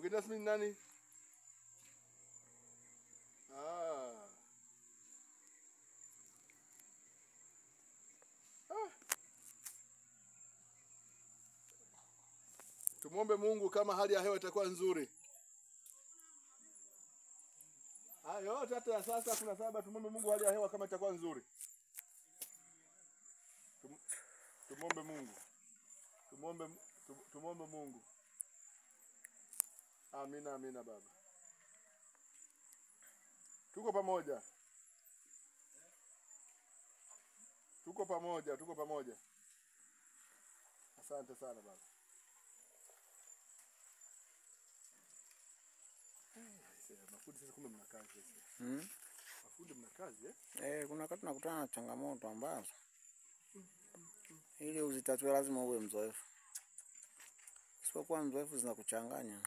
Mgeni rasmi ni nani? Ah. Tumuombe Mungu kama hali ya hewa itakuwa nzuri. Yote hata ya sasa kuna sababu tumuombe Mungu hali ya hewa kama itakuwa nzuri. Tumuombe Mungu. Tumuombe Mungu. Amina, amina baba. Tuko pamoja. Tuko pamoja. Asante sana baba. Mafundi sasa kumbe mna kazi sasa. Mafundi mna kazi kuna wakati nakutana na changamoto ambazo ili uzitatue lazima uwe mzoefu. Usipokuwa mzoefu zinakuchanganya.